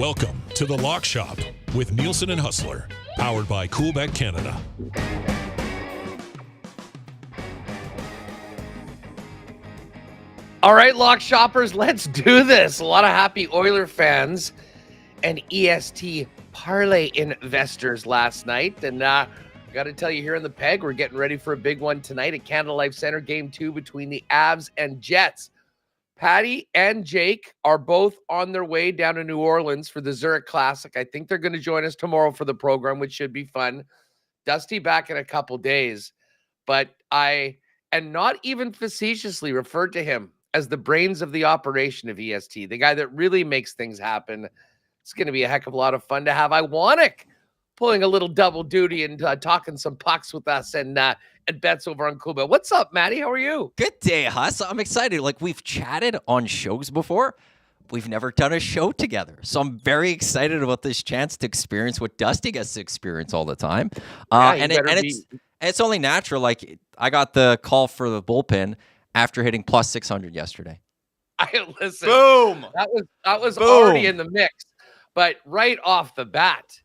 Welcome to the Lock Shop with Nielsen and Hustler, powered by Coolbet Canada. All right, Lock Shoppers, let's do this. A lot of happy Oiler fans and EST parlay investors last night. And got to tell you, here in the Peg, we're getting ready for a big one tonight at Canada Life Center, Game 2 between the Avs and Jets. Patty and Jake are both on their way down to New Orleans for the Zurich Classic. I think they're going to join us tomorrow for the program, which should be fun. Dusty back in a couple days. But I, and not even facetiously, referred to him as the brains of the operation of EST, the guy that really makes things happen. It's going to be a heck of a lot of fun to have Iwanyk pulling a little double duty and talking some pucks with us and bets over on Coolbet. What's up, Matty? How are you? Good day, Huss. I'm excited. Like, we've chatted on shows before. We've never done a show together. So I'm very excited about this chance to experience what Dusty gets to experience all the time. It's only natural. Like, I got the call for the bullpen after hitting plus 600 yesterday. Listen, boom. That was already in the mix. But right off the bat,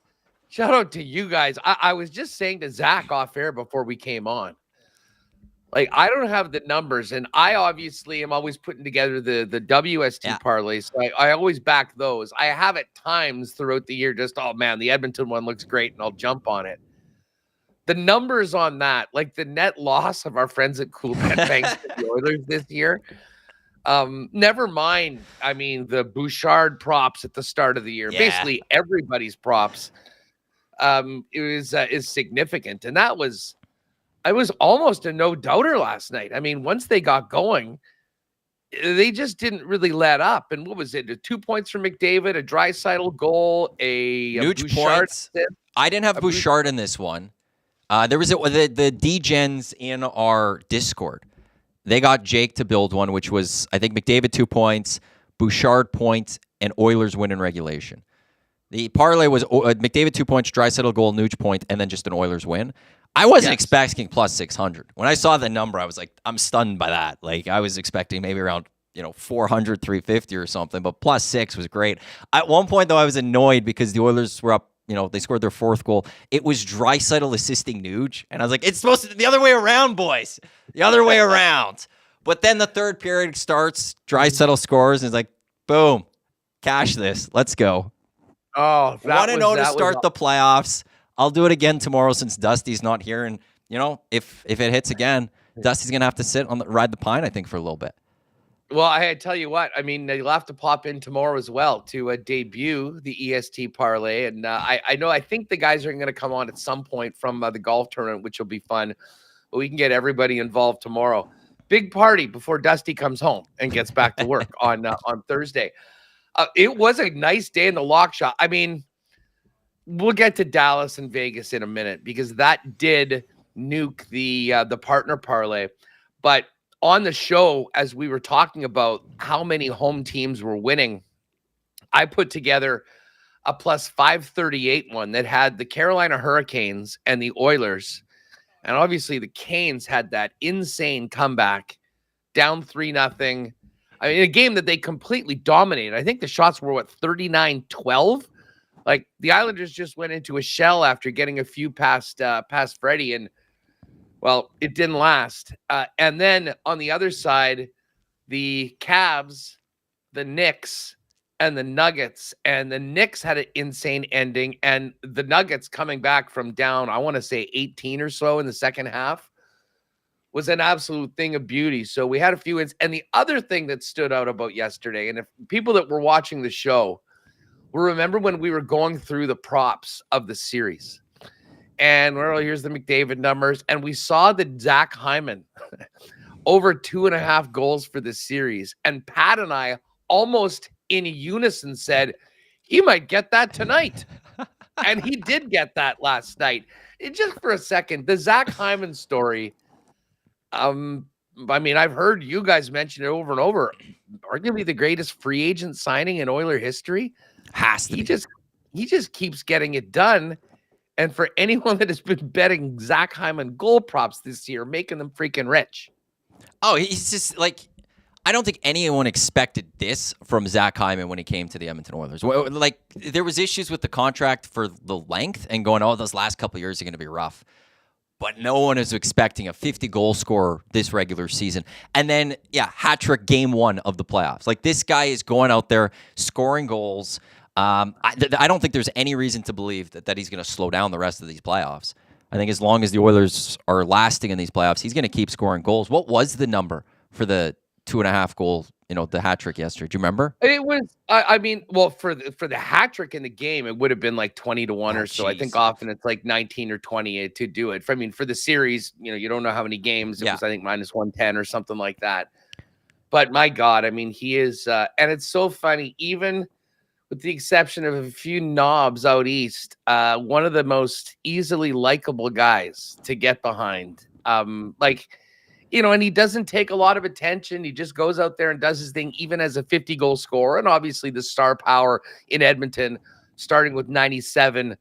shout out to you guys. I was just saying to Zach off air before we came on, like, I don't have the numbers, and I obviously am always putting together the WST parlays. So I always back those. I have at times throughout the year just, oh man, the Edmonton one looks great, and I'll jump on it. The numbers on that, like the net loss of our friends at Coolbet thanks to the Oilers this year. Never mind. I mean, the Bouchard props at the start of the year, basically everybody's props. Is significant, and I was almost a no-doubter last night. I mean, once they got going, they just didn't really let up. And what was it? 2 points from McDavid, a Draisaitl goal, a Nuge Bouchard points. I didn't have Bouchard in this one. There was the D-Gens in our Discord. They got Jake to build one, which was, I think, McDavid 2 points, Bouchard points, and Oilers win in regulation. The parlay was McDavid 2 points, Draisaitl goal, Nuge point, and then just an Oilers win. I wasn't expecting plus 600. When I saw the number, I was like, I'm stunned by that. Like, I was expecting maybe around 400, 350 or something, but plus 6 was great. At one point, though, I was annoyed because the Oilers were up. They scored their fourth goal. It was Draisaitl assisting Nuge, and I was like, it's supposed to be the other way around, boys. The other way around. But then the third period starts, Draisaitl scores, and it's like, boom, cash this. Let's go. Oh, 1-0 to start the playoffs. I'll do it again tomorrow since Dusty's not here, and if it hits again, Dusty's gonna have to sit on ride the pine, I think, for a little bit. Well, I tell you what, I mean, you'll have to pop in tomorrow as well to debut the EST parlay. And I think the guys are going to come on at some point from the golf tournament, which will be fun. But we can get everybody involved tomorrow. Big party before Dusty comes home and gets back to work on Thursday. It was a nice day in the Lock Shop. I mean, we'll get to Dallas and Vegas in a minute because that did nuke the partner parlay. But on the show, as we were talking about how many home teams were winning, I put together a plus 538 one that had the Carolina Hurricanes and the Oilers. And obviously the Canes had that insane comeback, down 3-0. I mean, a game that they completely dominated. I think the shots were, 39-12? Like, the Islanders just went into a shell after getting a few past Freddie, and well, it didn't last. And then on the other side, the Cavs, the Knicks, and the Nuggets. And the Knicks had an insane ending. And the Nuggets coming back from down, I want to say 18 or so in the second half, was an absolute thing of beauty. So we had a few wins. And the other thing that stood out about yesterday, and if people that were watching the show will remember when we were going through the props of the series. And here's the McDavid numbers. And we saw the Zach Hyman over 2.5 goals for the series. And Pat and I almost in unison said, he might get that tonight. And he did get that last night. Just for a second, the Zach Hyman story. I mean, I've heard you guys mention it over and over. Arguably the greatest free agent signing in Oiler history. Has to be. He just keeps getting it done. And for anyone that has been betting Zach Hyman goal props this year, making them freaking rich. Oh, he's just like, I don't think anyone expected this from Zach Hyman when he came to the Edmonton Oilers. Like, there was issues with the contract for the length and going, those last couple of years are going to be rough. But no one is expecting a 50-goal scorer this regular season. And then, hat trick game 1 of the playoffs. Like, this guy is going out there scoring goals. I don't think there's any reason to believe that he's going to slow down the rest of these playoffs. I think as long as the Oilers are lasting in these playoffs, he's going to keep scoring goals. What was the number for the 2.5 goal, the hat trick yesterday? Do you remember? It was, for the hat trick in the game, it would have been like 20-1 or so. Geez. I think often it's like 19 or 20 to do it. For the series, you don't know how many games. It was, I think, -110 or something like that. But my God, he is, and it's so funny, even with the exception of a few knobs out east, one of the most easily likable guys to get behind. And he doesn't take a lot of attention. He just goes out there and does his thing, even as a 50-goal scorer. And obviously the star power in Edmonton, starting with 97,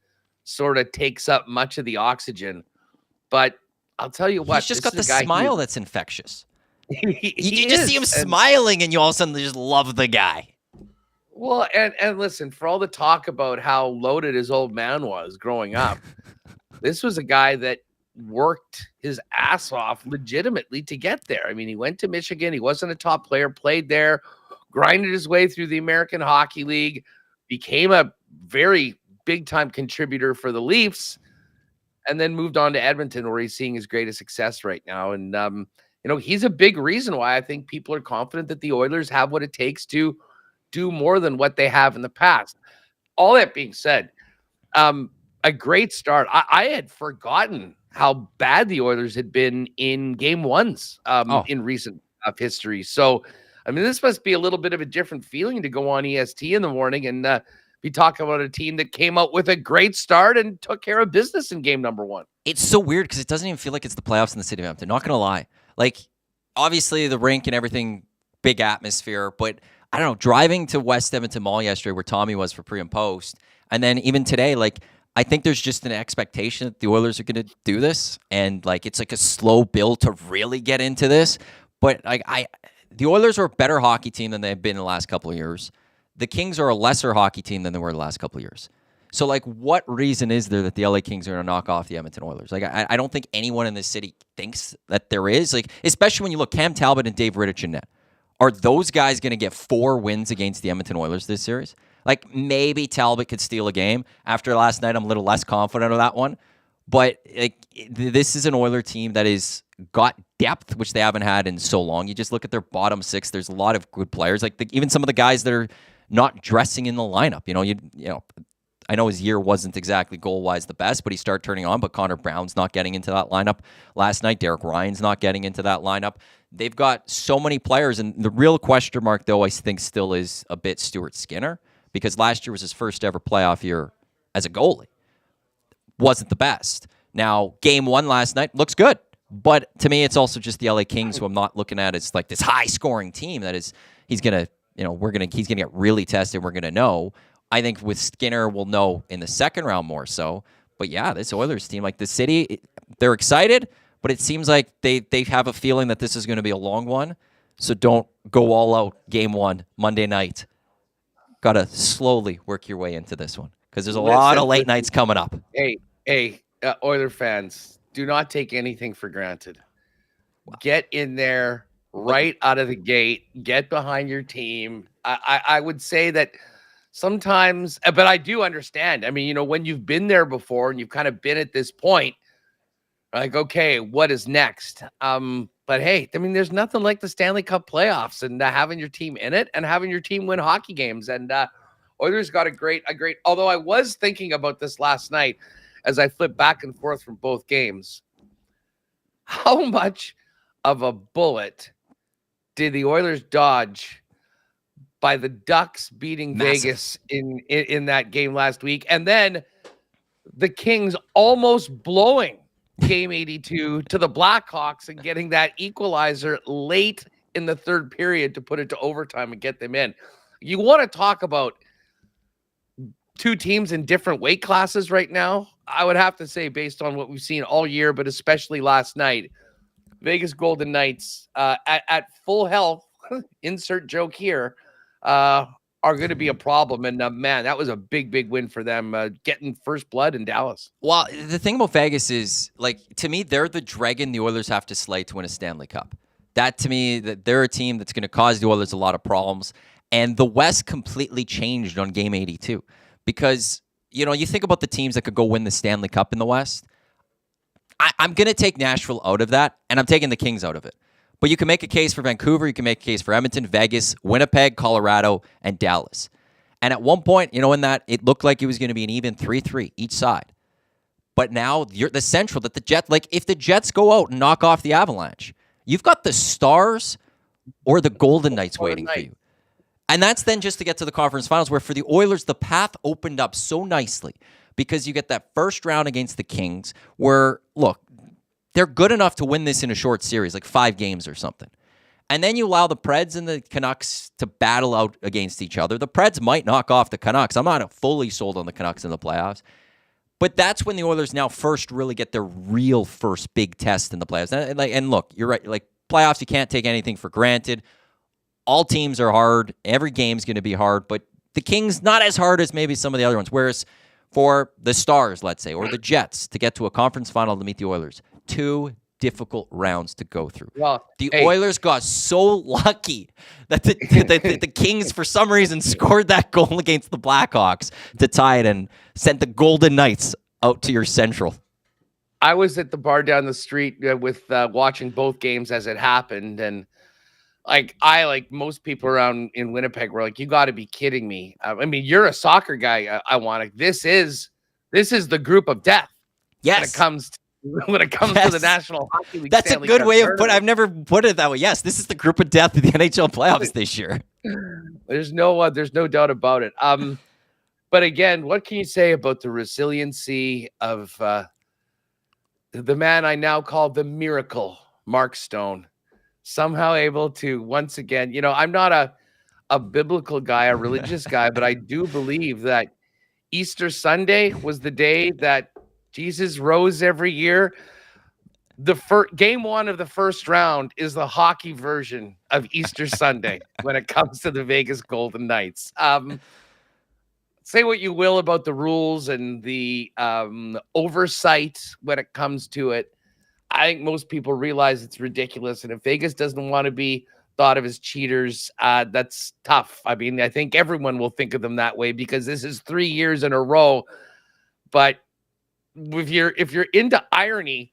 sort of takes up much of the oxygen. But I'll tell you what. He's just got the smile that's infectious. You just see him smiling, and you all of a sudden just love the guy. Well, and listen, for all the talk about how loaded his old man was growing up, this was a guy that worked his ass off legitimately to get there. He went to Michigan. He wasn't a top player, played there, grinded his way through the American Hockey League, became a very big-time contributor for the Leafs, and then moved on to Edmonton, where he's seeing his greatest success right now. And, he's a big reason why I think people are confident that the Oilers have what it takes to do more than what they have in the past. All that being said, a great start. I had forgotten how bad the Oilers had been in game 1s in recent history. So, this must be a little bit of a different feeling to go on EST in the morning and be talking about a team that came out with a great start and took care of business in game number 1. It's so weird because it doesn't even feel like it's the playoffs in the city of Edmonton. Not going to lie. Like, obviously the rink and everything, big atmosphere, but I don't know, driving to West Edmonton Mall yesterday where Tommy was for pre and post, and then even today, like, I think there's just an expectation that the Oilers are going to do this, and like it's like a slow build to really get into this. But the Oilers are a better hockey team than they've been in the last couple of years. The Kings are a lesser hockey team than they were the last couple of years. So, like, what reason is there that the LA Kings are going to knock off the Edmonton Oilers? Like, I don't think anyone in this city thinks that there is. Like, especially when you look Cam Talbot and Dave Rittich in net. Are those guys going to get 4 wins against the Edmonton Oilers this series? Like, maybe Talbot could steal a game. After last night, I'm a little less confident of that one. But like, this is an Oiler team that is got depth, which they haven't had in so long. You just look at their bottom 6. There's a lot of good players. Like even some of the guys that are not dressing in the lineup. I know his year wasn't exactly goal-wise the best, but he started turning on. But Connor Brown's not getting into that lineup last night. Derek Ryan's not getting into that lineup. They've got so many players. And the real question mark, though, I think still is a bit Stuart Skinner. Because last year was his first ever playoff year as a goalie. Wasn't the best. Now, game 1 last night looks good. But to me, it's also just the LA Kings, who I'm not looking at as like this high-scoring team that is, he's going to get really tested. We're going to know. I think with Skinner, we'll know in the second round more so. But yeah, this Oilers team, like the city, they're excited, but it seems like they have a feeling that this is going to be a long one. So don't go all out game 1, Monday night. Got to slowly work your way into this one because there's a lot of late nights coming up. Hey, Oiler fans, do not take anything for granted. Wow. Get in there right out of the gate. Get behind your team. I would say that sometimes, but I do understand. When you've been there before and you've kind of been at this point, like, okay, what is next? But hey, there's nothing like the Stanley Cup playoffs and having your team in it and having your team win hockey games. And Oilers got a great, although I was thinking about this last night as I flipped back and forth from both games. How much of a bullet did the Oilers dodge by the Ducks beating Vegas in that game last week? And then the Kings almost blowing game 82 to the Blackhawks and getting that equalizer late in the third period to put it to overtime and get them in. You want to talk about two teams in different weight classes right now? I would have to say, based on what we've seen all year, but especially last night, Vegas Golden Knights at full health insert joke here, are going to be a problem. And man, that was a big win for them, getting first blood in Dallas. Well, the thing about Vegas is, like, to me, they're the dragon the Oilers have to slay to win a Stanley Cup. That, to me, that they're a team that's going to cause the Oilers a lot of problems. And the West completely changed on Game 82 because, you think about the teams that could go win the Stanley Cup in the West. I'm going to take Nashville out of that, and I'm taking the Kings out of it. But you can make a case for Vancouver, you can make a case for Edmonton, Vegas, Winnipeg, Colorado, and Dallas. And at one point, in that, it looked like it was going to be an even 3-3 each side. But now you're the Central, that the Jets, like if the Jets go out and knock off the Avalanche, you've got the Stars or the Golden Knights waiting for you. And that's then just to get to the conference finals, where for the Oilers, the path opened up so nicely because you get that first round against the Kings where, look, they're good enough to win this in a short series, like 5 games or something. And then you allow the Preds and the Canucks to battle out against each other. The Preds might knock off the Canucks. I'm not fully sold on the Canucks in the playoffs. But that's when the Oilers now first really get their real first big test in the playoffs. And look, you're right. Like, playoffs, you can't take anything for granted. All teams are hard. Every game's going to be hard. But the Kings, not as hard as maybe some of the other ones. Whereas for the Stars, let's say, or the Jets to get to a conference final to meet the Oilers, 2 difficult rounds to go through. Well, Oilers got so lucky that the Kings, for some reason, scored that goal against the Blackhawks to tie it and sent the Golden Knights out to your Central. I was at the bar down the street with watching both games as it happened, and like most people around in Winnipeg were like, "You got to be kidding me!" I mean, you're a soccer guy, Iwanyk. This is the group of death. Yes, when it comes to the National Hockey League. That's Stanley a good Cup way of tournament. I've never put it that way. Yes, this is the group of death of the NHL playoffs this year. There's no doubt about it. But again, what can you say about the resiliency of the man I now call the miracle, Mark Stone, somehow able to once again, I'm not a biblical guy, a religious guy, but I do believe that Easter Sunday was the day that Jesus rose every year. The game 1 of the first round is the hockey version of Easter Sunday when it comes to the Vegas Golden Knights. Say what you will about the rules and the oversight when it comes to it. I think most people realize it's ridiculous. And if Vegas doesn't want to be thought of as cheaters, that's tough. I mean, I think everyone will think of them that way because this is 3 years in a row. But if you're into irony,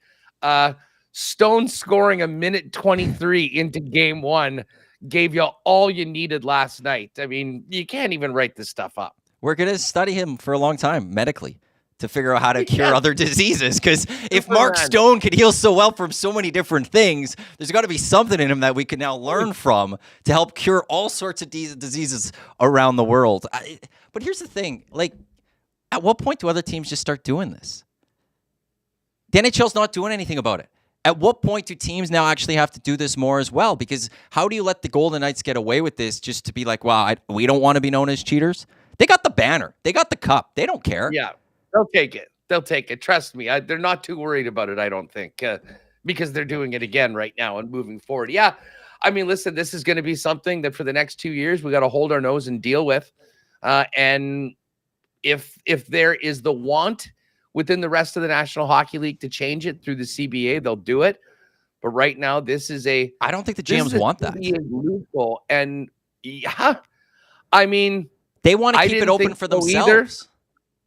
Stone scoring a minute 23 into game 1 gave you all you needed last night. I mean, you can't even write this stuff up. We're going to study him for a long time medically to figure out how to cure other diseases. Because if Mark Stone could heal so well from so many different things, there's got to be something in him that we can now learn from to help cure all sorts of diseases around the world. But here's the thing. Like, at what point do other teams just start doing this? The NHL's not doing anything about it. At what point do teams now actually have to do this more as well? Because how do you let the Golden Knights get away with this just to be like, wow, we don't want to be known as cheaters? They got the banner. They got the cup. They don't care. Yeah, they'll take it. They'll take it. Trust me. They're not too worried about it, I don't think, because they're doing it again right now and moving forward. Yeah, I mean, listen, this is going to be something that for the next 2 years, we got to hold our nose and deal with. And if there is the want within the rest of the National Hockey League to change it through the CBA, they'll do it. But right now, this is I don't think the GMs want that. Loophole. And yeah, I mean, they want to keep it open for themselves. Either.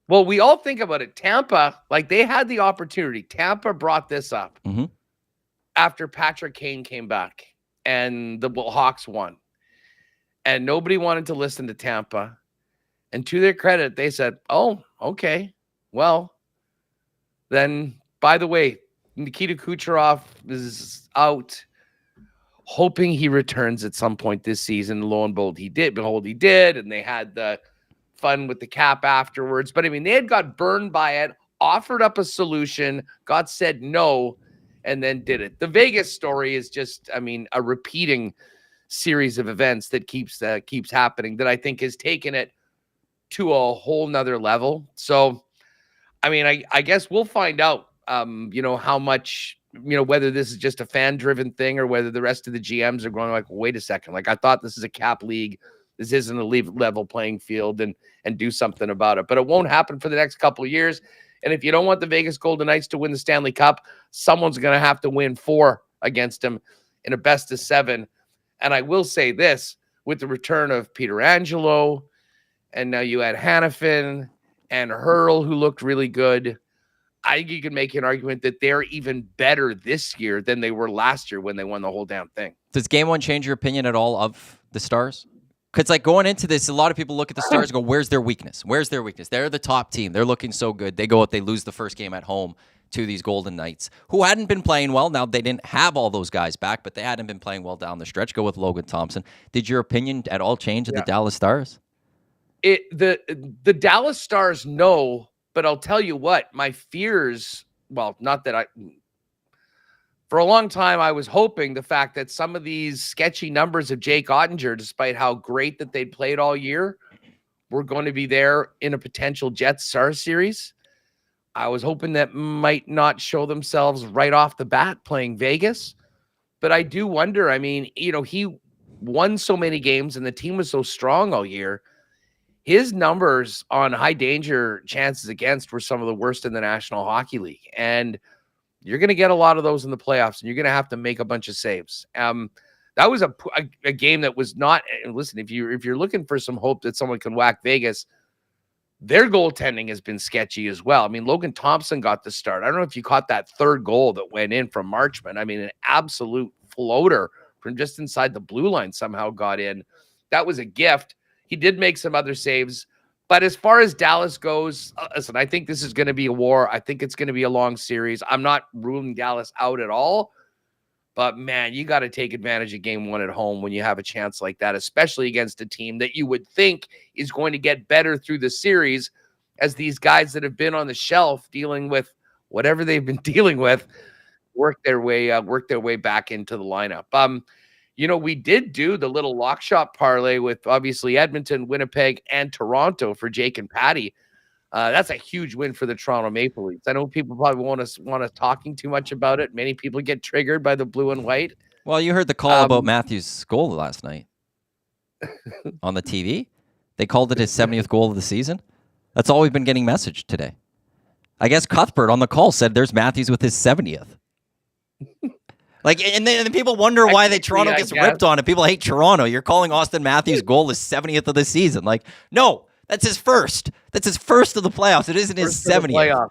Well, we all think about it. Tampa, like they had the opportunity. Tampa brought this up after Patrick Kane came back and the Hawks won. And nobody wanted to listen to Tampa. And to their credit, they said, oh, okay, well, then, by the way, Nikita Kucherov is out, hoping he returns at some point this season. Lo and behold, he did. And they had the fun with the cap afterwards. But, I mean, they had got burned by it, offered up a solution, got said no, and then did it. The Vegas story is just, I mean, a repeating series of events that keeps happening that I think has taken it to a whole nother level. So, I mean, I guess we'll find out, how much whether this is just a fan-driven thing or whether the rest of the GMs are going like, wait a second, like I thought this is a cap league. This isn't a level playing field and do something about it. But it won't happen for the next couple of years. And if you don't want the Vegas Golden Knights to win the Stanley Cup, someone's going to have to win 4 against them in a best of 7. And I will say this, with the return of Peter Angelo, and now you had Hannafin and Hurl, who looked really good. I think you can make an argument that they're even better this year than they were last year when they won the whole damn thing. Does Game 1 change your opinion at all of the Stars? Because like going into this, a lot of people look at the Stars and go, where's their weakness? Where's their weakness? They're the top team. They're looking so good. They go out, they lose the first game at home to these Golden Knights, who hadn't been playing well. Now, they didn't have all those guys back, but they hadn't been playing well down the stretch. Go with Logan Thompson. Did your opinion at all change of the Dallas Stars? The Dallas Stars, no, but I'll tell you what, my fears, well, not that for a long time, I was hoping the fact that some of these sketchy numbers of Jake Ottinger, despite how great that they'd played all year, were going to be there in a potential Jets-Stars series. I was hoping that might not show themselves right off the bat playing Vegas. But I do wonder, I mean, he won so many games and the team was so strong all year. His numbers on high danger chances against were some of the worst in the National Hockey League. And you're going to get a lot of those in the playoffs, and you're going to have to make a bunch of saves. That was a game that was not. Listen, if you're looking for some hope that someone can whack Vegas, their goaltending has been sketchy as well. I mean, Logan Thompson got the start. I don't know if you caught that third goal that went in from Marchman. I mean, an absolute floater from just inside the blue line somehow got in. That was a gift. He did make some other saves. But as far as Dallas goes, listen, I think this is going to be a war. I think it's going to be a long series. I'm not ruling Dallas out at all. But, man, you got to take advantage of game 1 at home when you have a chance like that, especially against a team that you would think is going to get better through the series as these guys that have been on the shelf dealing with whatever they've been dealing with work their way back into the lineup. We did do the little lock shop parlay with obviously Edmonton, Winnipeg, and Toronto for Jake and Patty. That's a huge win for the Toronto Maple Leafs. I know people probably want us talking too much about it. Many people get triggered by the blue and white. Well, you heard the call about Matthew's goal last night on the TV. They called it his 70th goal of the season. That's all we've been getting messaged today. I guess Cuthbert on the call said there's Matthews with his 70th. And then people wonder why Toronto gets ripped on it. People hate Toronto. You're calling Austin Matthews' goal his 70th of the season. Like, no, that's his first. That's his first of the playoffs. It isn't his 70th.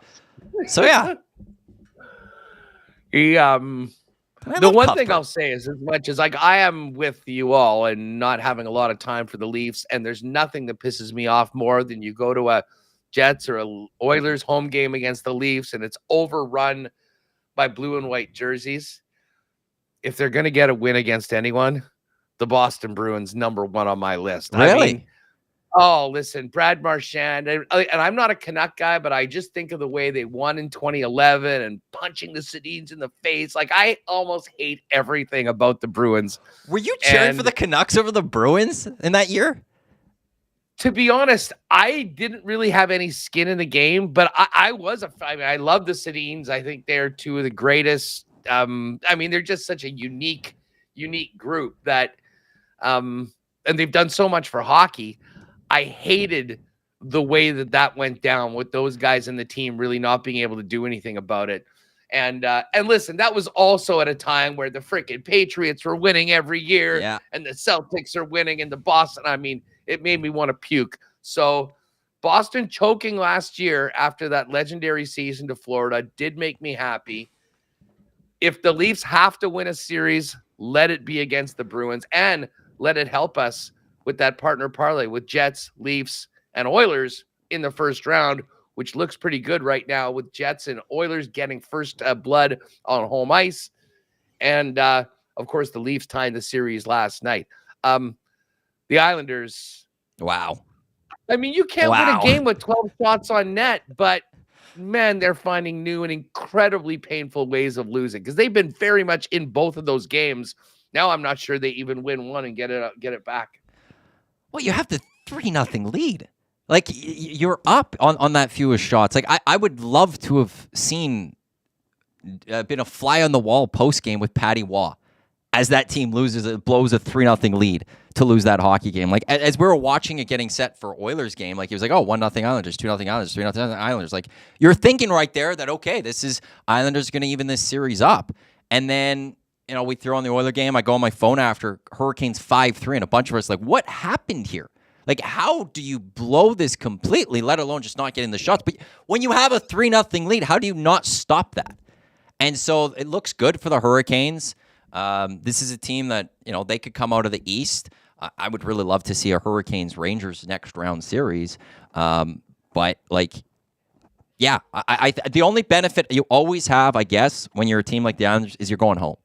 So, yeah. The one thing I'll say is, as much as like I am with you all and not having a lot of time for the Leafs, and there's nothing that pisses me off more than you go to a Jets or a Oilers home game against the Leafs and it's overrun by blue and white jerseys. If they're going to get a win against anyone, the Boston Bruins, number 1 on my list. Really? Listen, Brad Marchand, and I'm not a Canuck guy, but I just think of the way they won in 2011 and punching the Sedins in the face. Like, I almost hate everything about the Bruins. Were you cheering for the Canucks over the Bruins in that year? To be honest, I didn't really have any skin in the game, but I love the Sedins. I think they're 2 of the greatest. They're just such a unique group that, and they've done so much for hockey. I hated the way that went down with those guys in the team really not being able to do anything about it. And listen, that was also at a time where the freaking Patriots were winning every year and the Celtics are winning and the Boston. I mean, it made me want to puke. So Boston choking last year after that legendary season to Florida did make me happy. If the Leafs have to win a series, let it be against the Bruins and let it help us with that partner parlay with Jets, Leafs, and Oilers in the first round, which looks pretty good right now with Jets and Oilers getting first blood on home ice. And, of course, the Leafs tying the series last night. The Islanders. Wow. I mean, you can't win a game with 12 shots on net, but man, they're finding new and incredibly painful ways of losing because they've been very much in both of those games. Now I'm not sure they even win one and get it back. Well, you have the 3-0 lead. Like, you're up on that fewest shots. Like, I would love to have seen been a fly on the wall post game with Patty Waugh as that team loses, it blows a 3-0 lead to lose that hockey game. Like, as we were watching it getting set for Oilers game, like, he was like, oh, 1-0 Islanders, 2-0 Islanders, 3-0 Islanders. Like, you're thinking right there that, okay, this is Islanders going to even this series up. And then, we throw on the Oiler game. I go on my phone after Hurricanes 5-3, and a bunch of us like, what happened here? Like, how do you blow this completely, let alone just not getting the shots? But when you have a 3-0 lead, how do you not stop that? And so it looks good for the Hurricanes. This is a team that, they could come out of the East. I would really love to see a Hurricanes-Rangers next round series. But, like, yeah, I the only benefit you always have, I guess, when you're a team like the Islanders is you're going home.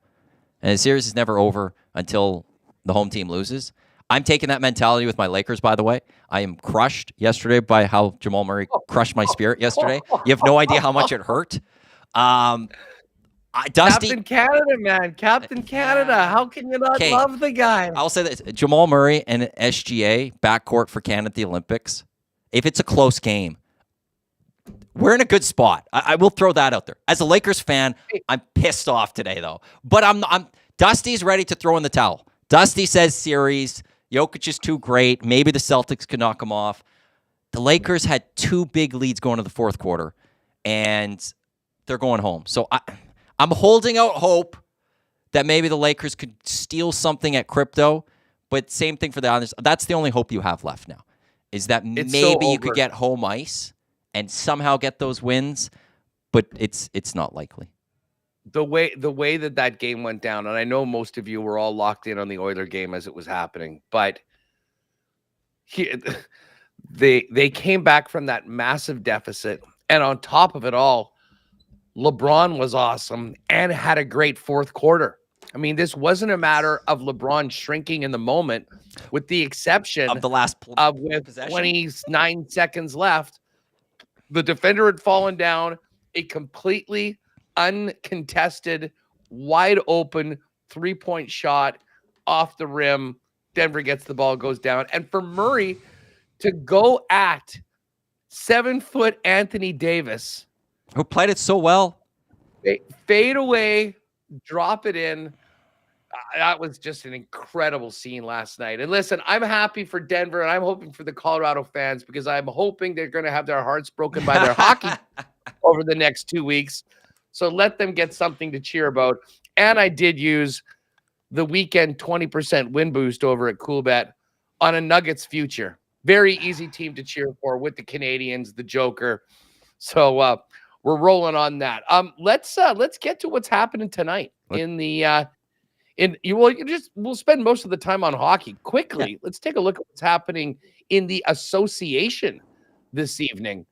And the series is never over until the home team loses. I'm taking that mentality with my Lakers, by the way. I am crushed yesterday by how Jamal Murray crushed my spirit yesterday. You have no idea how much it hurt. Dusty, Captain Canada, man. Captain Canada. How can you not love the guy? I'll say this. Jamal Murray and SGA, backcourt for Canada at the Olympics. If it's a close game, we're in a good spot. I will throw that out there. As a Lakers fan, I'm pissed off today, though. But I'm Dusty's ready to throw in the towel. Dusty says series. Jokic is too great. Maybe the Celtics could knock him off. The Lakers had 2 big leads going to the fourth quarter, and they're going home. So I'm holding out hope that maybe the Lakers could steal something at crypto, but same thing for the Islanders. That's the only hope you have left now, is that maybe you could get home ice and somehow get those wins, but it's not likely. The way that game went down, and I know most of you were all locked in on the Oiler game as it was happening, but they came back from that massive deficit, and on top of it all, LeBron was awesome and had a great fourth quarter. I mean, this wasn't a matter of LeBron shrinking in the moment, with the exception of the last with possession. 29 seconds left. The defender had fallen down. A completely uncontested, wide open 3-point shot off the rim. Denver gets the ball, goes down. And for Murray to go at 7-foot Anthony Davis, who played it so well, fade away, drop it in. That was just an incredible scene last night. And listen, I'm happy for Denver, and I'm hoping for the Colorado fans, because I'm hoping they're going to have their hearts broken by their hockey over the next 2 weeks. So let them get something to cheer about. And I did use the weekend 20% win boost over at Coolbet on a Nuggets future. Very easy team to cheer for with the Canadians, the Joker. So we're rolling on that. Let's get to what's happening tonight we'll spend most of the time on hockey. Quickly, let's take a look at what's happening in the association this evening.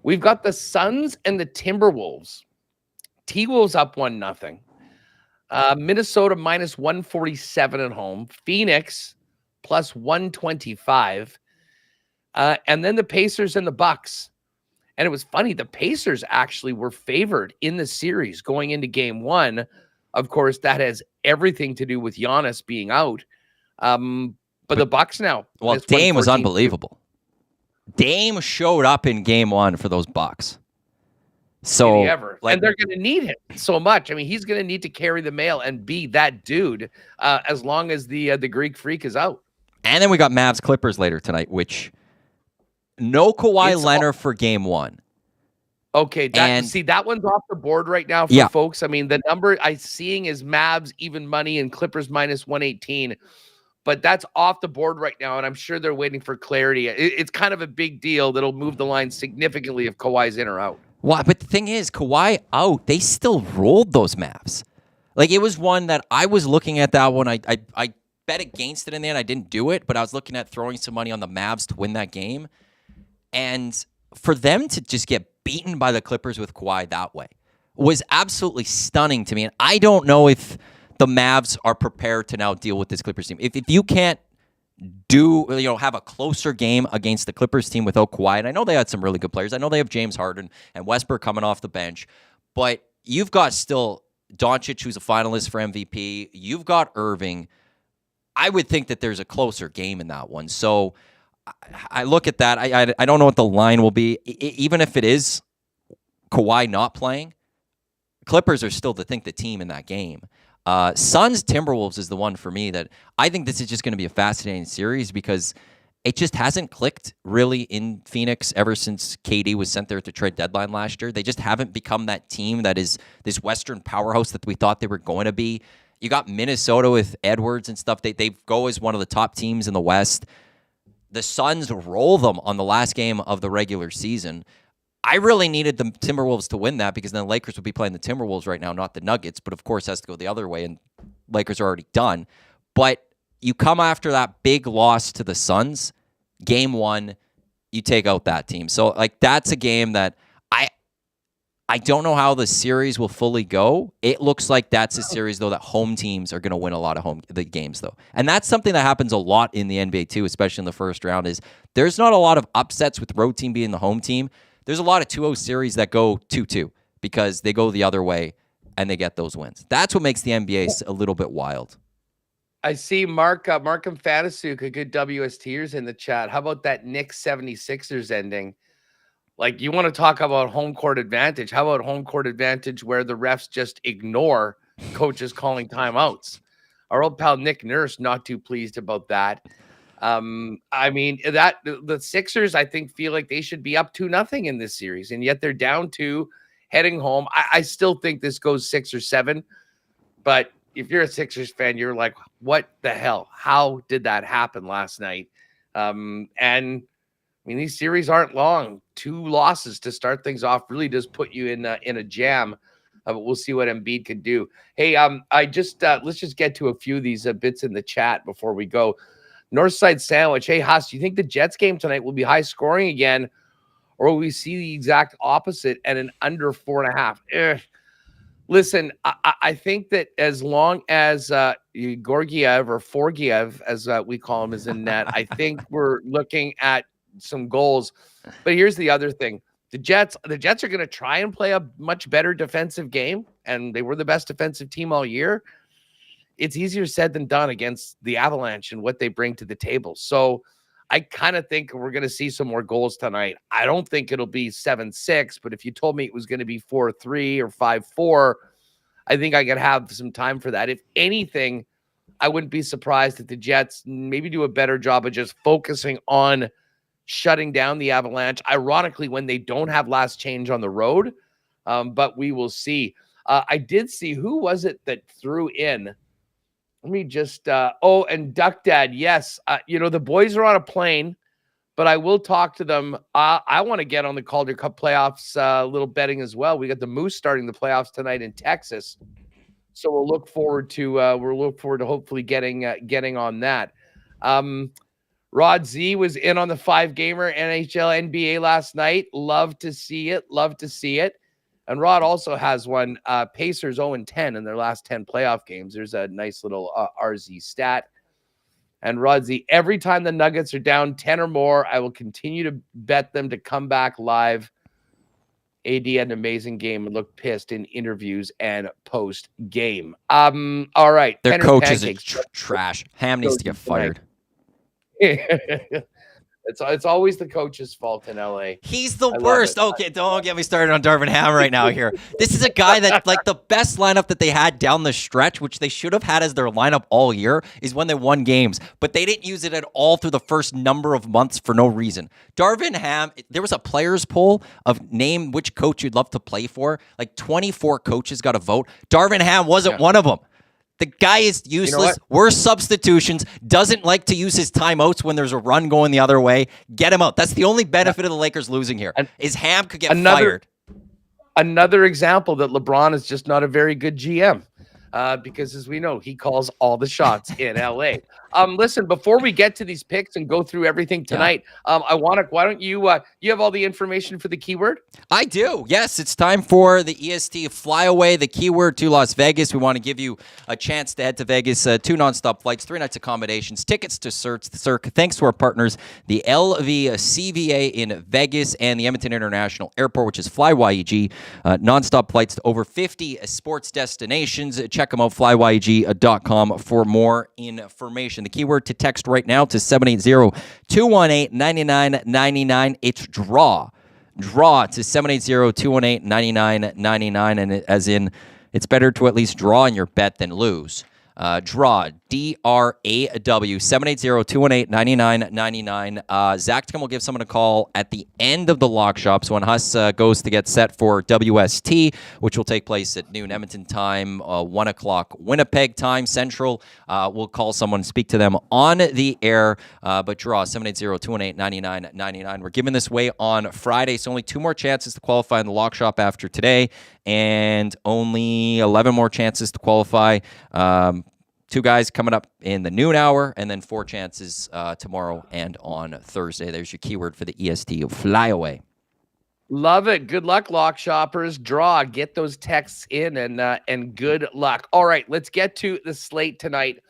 We've got the Suns and the Timberwolves. T-Wolves up 1-0. Minnesota minus 147 at home. Phoenix plus 125. And then the Pacers and the Bucks. And it was funny, the Pacers actually were favored in the series going into game 1. Of course, that has everything to do with Giannis being out. But the Bucks now. Well, Dame was unbelievable. Dame showed up in game 1 for those Bucks. So, and they're going to need him so much. I mean, he's going to need to carry the mail and be that dude as long as the Greek Freak is out. And then we got Mavs Clippers later tonight, which no Kawhi Leonard for game 1. Okay, that one's off the board right now for folks. I mean, the number I'm seeing is Mavs even money and Clippers minus 118. But that's off the board right now, and I'm sure they're waiting for clarity. It's kind of a big deal that'll move the line significantly if Kawhi's in or out. Well, but the thing is, Kawhi out, they still rolled those Mavs. Like, it was one that I was looking at that one. I bet against it in the end. I didn't do it, but I was looking at throwing some money on the Mavs to win that game. And for them to just get beaten by the Clippers with Kawhi that way was absolutely stunning to me. And I don't know if the Mavs are prepared to now deal with this Clippers team. If you can't have a closer game against the Clippers team without Kawhi, and I know they had some really good players. I know they have James Harden and Westbrook coming off the bench, but you've got still Doncic, who's a finalist for MVP. You've got Irving. I would think that there's a closer game in that one. So I look at that. I don't know what the line will be. Even if it is Kawhi not playing, Clippers are still, the team in that game. Suns Timberwolves is the one for me that I think this is just going to be a fascinating series because it just hasn't clicked really in Phoenix ever since KD was sent there at the trade deadline last year. They just haven't become that team that is this Western powerhouse that we thought they were going to be. You got Minnesota with Edwards and stuff. They go as one of the top teams in the West. The Suns roll them on the last game of the regular season. I really needed the Timberwolves to win that because then the Lakers would be playing the Timberwolves right now, not the Nuggets. But, of course, it has to go the other way, and Lakers are already done. But you come after that big loss to the Suns, game one, you take out that team. So, that's a game that I don't know how the series will fully go. It looks like that's a series, though, that home teams are going to win a lot of the games, though. And that's something that happens a lot in the NBA, too, especially in the first round, is there's not a lot of upsets with road team being the home team. There's a lot of 2-0 series that go 2-2 because they go the other way and they get those wins. That's what makes the NBA a little bit wild. I see Markham Fantasuk, a good WSTers in the chat. How about that Knicks 76ers ending? You want to talk about home court advantage. How about home court advantage where the refs just ignore coaches calling timeouts? Our old pal Nick Nurse not too pleased about that. The Sixers, I think, feel like they should be up 2-0 in this series, and yet they're down 2 heading home. I still think this goes 6 or 7, but if you're a Sixers fan, you're like, what the hell? How did that happen last night? These series aren't long. 2 losses to start things off really does put you in a jam. But we'll see what Embiid can do. Hey, let's just get to a few of these bits in the chat before we go. Northside Sandwich. Hey, Huss, do you think the Jets game tonight will be high scoring again, or will we see the exact opposite at an under 4.5? Listen, I think that as long as Gorgiev or Forgiev, as we call him, is in net, I think we're looking at some goals. But here's the other thing. The Jets are going to try and play a much better defensive game, and they were the best defensive team all year. It's easier said than done against the Avalanche and what they bring to the table. So I kind of think we're going to see some more goals tonight. I don't think it'll be 7-6, but if you told me it was going to be 4-3 or 5-4, I think I could have some time for that. If anything, I wouldn't be surprised if the Jets maybe do a better job of just focusing on shutting down the Avalanche, ironically, when they don't have last change on the road. But we will see. I did see, who was it that threw in? Let me just, and Duck Dad, yes. The boys are on a plane, but I will talk to them. I want to get on the Calder Cup playoffs, a little betting as well. We got the Moose starting the playoffs tonight in Texas. So we'll look forward to hopefully getting on that. Rod Z was in on the 5-gamer NHL NBA last night. Love to see it. And Rod also has one. Pacers 0-10 in their last 10 playoff games. There's a nice little RZ stat. And Rod Z, every time the Nuggets are down 10 or more, I will continue to bet them to come back live. AD had an amazing game and looked pissed in interviews and post-game. All right. Their coach is trash. Ham needs to get fired. It's always the coach's fault in LA. He's the worst. Okay, don't get me started on Darvin Ham right now here. This is a guy that, the best lineup that they had down the stretch, which they should have had as their lineup all year, is when they won games. But they didn't use it at all through the first number of months for no reason. Darvin Ham, there was a players poll of name which coach you'd love to play for. 24 coaches got a vote. Darvin Ham wasn't one of them. The guy is useless. Worst substitutions. Doesn't like to use his timeouts when there's a run going the other way. Get him out. That's the only benefit of the Lakers losing here. Is Ham could get fired. Another example that LeBron is just not a very good GM. Because as we know, he calls all the shots in LA. Listen, before we get to these picks and go through everything tonight, Iwanyk, why don't you have all the information for the keyword? I do. Yes, it's time for the EST Flyaway, the keyword to Las Vegas. We want to give you a chance to head to Vegas, 2 nonstop flights, 3 nights accommodations, tickets to Cirque. Thanks to our partners, the LVCVA in Vegas and the Edmonton International Airport, which is FlyYEG. Nonstop flights to over 50 sports destinations. Check them out, flyyeg.com for more information. The keyword to text right now to 780-218-9999. It's DRAW. Draw to 780-218-9999, and as in, it's better to at least draw in your bet than lose. Draw, D-R-A-W, 780-218-9999. Zach will give someone a call at the end of the lock shop. So when Huss goes to get set for WST, which will take place at noon Edmonton time, 1 o'clock Winnipeg time, Central, we'll call someone, speak to them on the air. But draw, 780-218-9999. We're giving this away on Friday, so only 2 more chances to qualify in the lock shop after today, and only 11 more chances to qualify. 2 guys coming up in the noon hour, and then 4 chances tomorrow and on Thursday. There's your keyword for the EST Flyaway. Love it. Good luck, lock shoppers. Draw. Get those texts in, and good luck. All right, let's get to the slate tonight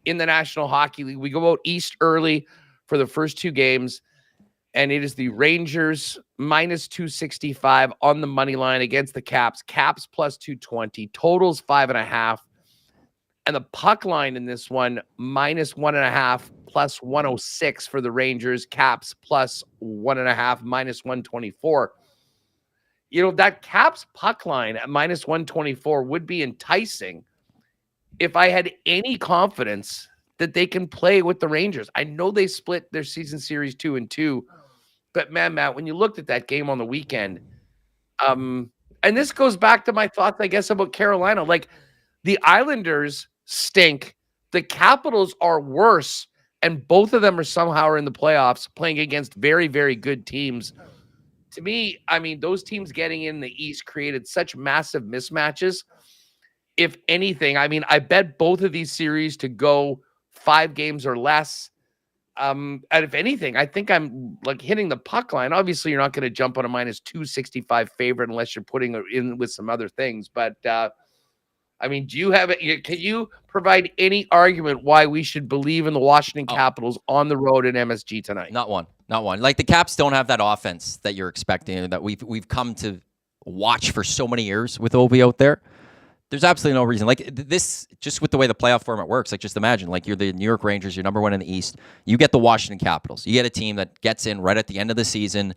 in the National Hockey League. We go out east early for the first 2 games, and it is the Rangers minus 265 on the money line against the Caps. Caps plus 220. Totals 5.5. And the puck line in this one, minus 1.5, plus 106 for the Rangers. Caps plus 1.5, minus 124. You know, that Caps puck line at minus 124 would be enticing if I had any confidence that they can play with the Rangers. I know they split their season series 2-2, but man, Matt, when you looked at that game on the weekend, and this goes back to my thoughts, I guess, about Carolina. Like, the Islanders stink. The Capitals are worse, and both of them are somehow in the playoffs playing against very, very good teams. To me, I mean, those teams getting in the East created such massive mismatches. If anything, I mean, I bet both of these series to go 5 games or less. And if anything, I think I'm like hitting the puck line. Obviously, you're not going to jump on a minus 265 favorite unless you're putting it in with some other things. But I mean, do you have it? Can you provide any argument why we should believe in the Washington Capitals on the road in MSG tonight? Not one. Like, the Caps don't have that offense that you're expecting, that we've come to watch for so many years with Ovi out there. There's absolutely no reason. Like, this, just with the way the playoff format works, like, just imagine, like, you're the New York Rangers, you're number 1 in the East. You get the Washington Capitals. You get a team that gets in right at the end of the season.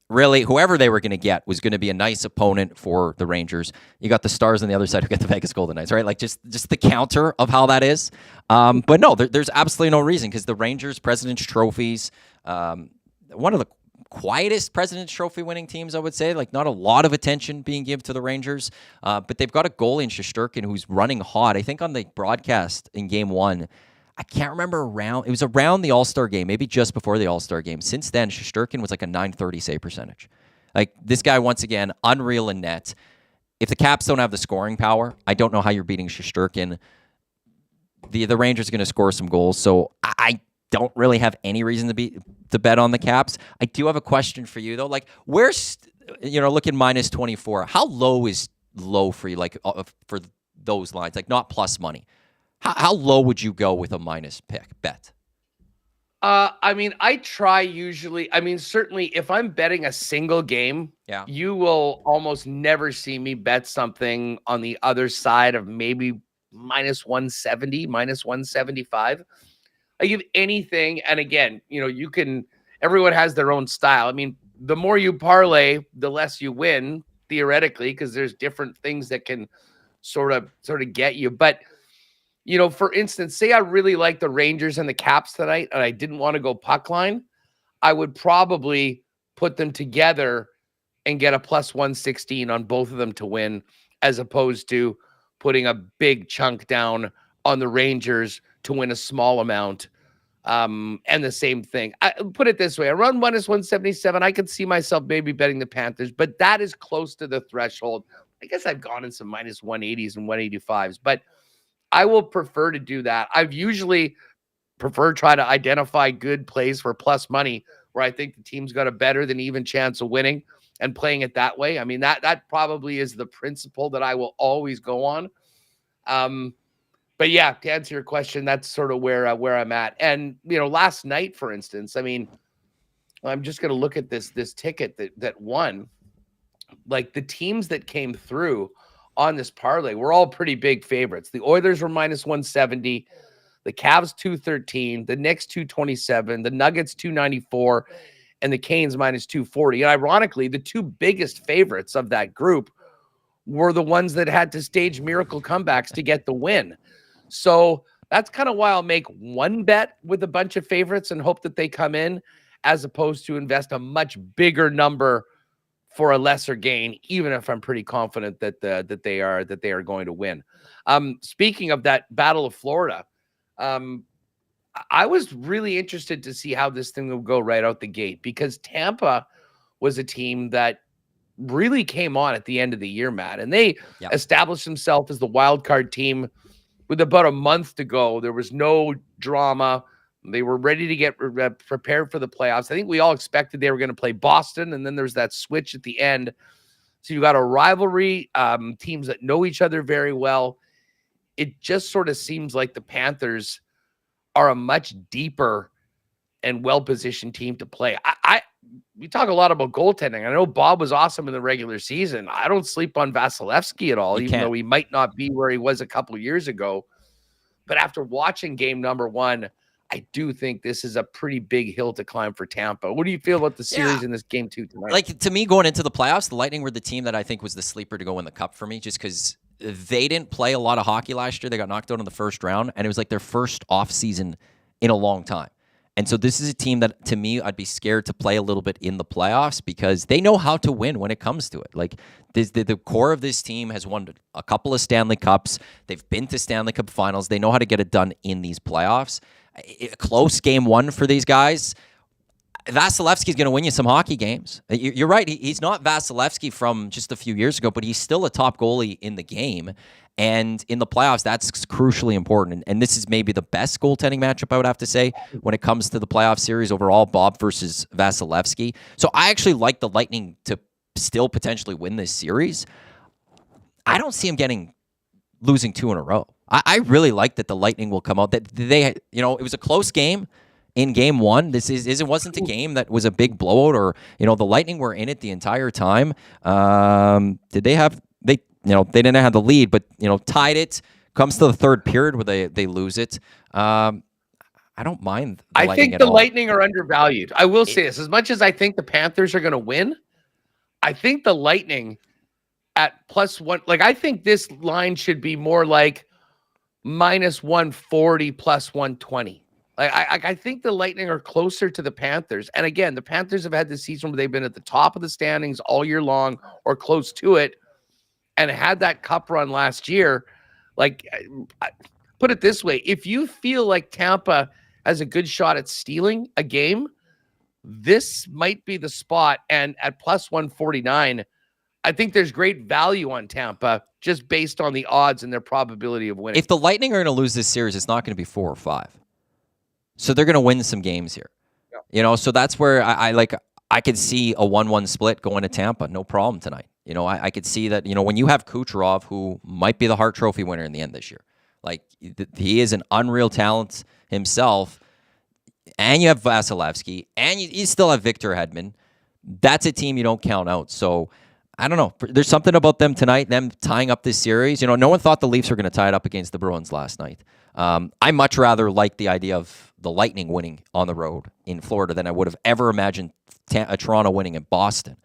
Really, whoever they were going to get was going to be a nice opponent for the Rangers. You got the Stars on the other side who get the Vegas Golden Knights, right? Like, just the counter of how that is. But no, there's absolutely no reason, because the Rangers, President's Trophies, one of the quietest President's Trophy winning teams, I would say. Like, not a lot of attention being given to the Rangers, but they've got a goalie in Shesterkin who's running hot. I think on the broadcast in Game 1, I can't remember it was around the All-Star game, maybe just before the All-Star game. Since then, Shesterkin was like a .930 save percentage. Like, this guy, once again, unreal in net. If the Caps don't have the scoring power, I don't know how you're beating Shesterkin. The Rangers are going to score some goals, so I don't really have any reason to bet on the Caps. I do have a question for you, though. Like, where's, looking minus 24, how low is low for you, like, for those lines? Like, not plus money. How low would you go with a minus bet? I mean, I try usually. I mean, certainly if I'm betting a single game, you will almost never see me bet something on the other side of maybe minus 170, minus 175. I give anything. And again, everyone has their own style. I mean, the more you parlay, the less you win, theoretically, because there's different things that can sort of get you. But for instance, say I really like the Rangers and the Caps tonight, and I didn't want to go puck line, I would probably put them together and get a plus 116 on both of them to win, as opposed to putting a big chunk down on the Rangers to win a small amount. And the same thing. I put it this way: around minus 177, I could see myself maybe betting the Panthers, but that is close to the threshold. I guess I've gone in some minus 180s and 185s, but I will prefer to do that. I've usually try to identify good plays for plus money where I think the team's got a better than even chance of winning and playing it that way. I mean, that probably is the principle that I will always go on. But yeah, to answer your question, that's sort of where I'm at. And, last night, for instance, I mean, I'm just going to look at this ticket that won. Like, the teams that came through on this parlay, we're all pretty big favorites. The Oilers were minus 170, the Cavs 213, the Knicks 227, the Nuggets 294, and the Canes minus 240. And ironically, the two biggest favorites of that group were the ones that had to stage miracle comebacks to get the win. So that's kind of why I'll make one bet with a bunch of favorites and hope that they come in, as opposed to invest a much bigger number for a lesser gain, even if I'm pretty confident that they are going to win. Speaking of that Battle of Florida, I was really interested to see how this thing will go right out the gate, because Tampa was a team that really came on at the end of the year, Matt, and they established themselves as the wild card team with about a month to go. There was no drama. They were ready to get prepared for the playoffs. I think we all expected they were going to play Boston, and then there's that switch at the end. So you got a rivalry, teams that know each other very well. It just sort of seems like the Panthers are a much deeper and well-positioned team to play. We talk a lot about goaltending. I know Bob was awesome in the regular season. I don't sleep on Vasilevsky at all, even though he might not be where he was a couple years ago. But after watching game number one, I do think this is a pretty big hill to climb for Tampa. What do you feel about the series in this game two tonight? Like, to me, going into the playoffs, the Lightning were the team that I think was the sleeper to go win the Cup for me, just because they didn't play a lot of hockey last year. They got knocked out in the first round, and it was like their first off season in a long time. And so this is a team that, to me, I'd be scared to play a little bit in the playoffs, because they know how to win when it comes to it. Like, the core of this team has won a couple of Stanley Cups. They've been to Stanley Cup finals. They know how to get it done in these playoffs. A close game one for these guys. Vasilevsky's going to win you some hockey games. You're right. He's not Vasilevsky from just a few years ago, but he's still a top goalie in the game. And in the playoffs, that's crucially important. And this is maybe the best goaltending matchup, I would have to say, when it comes to the playoff series overall, Bob versus Vasilevsky. So I actually like the Lightning to still potentially win this series. I don't see him losing two in a row. I really like that the Lightning will come out. That it was a close game in game one. It wasn't a game that was a big blowout, or the Lightning were in it the entire time. They didn't have the lead, but tied it. Comes to the third period where they lose it. I don't mind. I think the Lightning are undervalued. I will say this: as much as I think the Panthers are going to win, I think the Lightning at +1. Like, I think this line should be more like -140 +120. Like, I think the Lightning are closer to the Panthers. And again, the Panthers have had this season where they've been at the top of the standings all year long or close to it, and had that cup run last year. Like, put it this way: if you feel like Tampa has a good shot at stealing a game, this might be the spot. And at +149, I think there's great value on Tampa, just based on the odds and their probability of winning. If the Lightning are going to lose this series, it's not going to be 4 or 5. So they're going to win some games here. Yeah. So that's where I could see a 1-1 split going to Tampa. No problem tonight. I could see that, when you have Kucherov, who might be the Hart Trophy winner in the end this year. Like, he is an unreal talent himself. And you have Vasilevsky, and you still have Victor Hedman. That's a team you don't count out. So I don't know. There's something about them tonight, them tying up this series. No one thought the Leafs were going to tie it up against the Bruins last night. I much rather like the idea of the Lightning winning on the road in Florida than I would have ever imagined Toronto winning in Boston.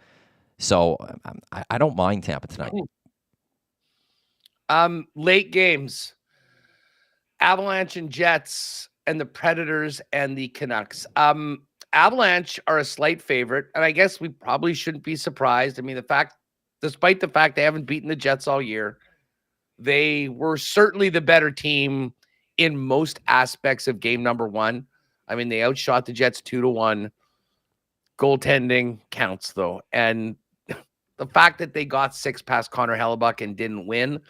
So I don't mind Tampa tonight. Late games, Avalanche and Jets, and the Predators and the Canucks. Avalanche are a slight favorite, and I guess we probably shouldn't be surprised. I mean, despite the fact they haven't beaten the Jets all year, they were certainly the better team in most aspects of game number one. I mean, they outshot the Jets 2-1. Goaltending counts, though. And the fact that they got 6 past Connor Hellebuck and didn't win,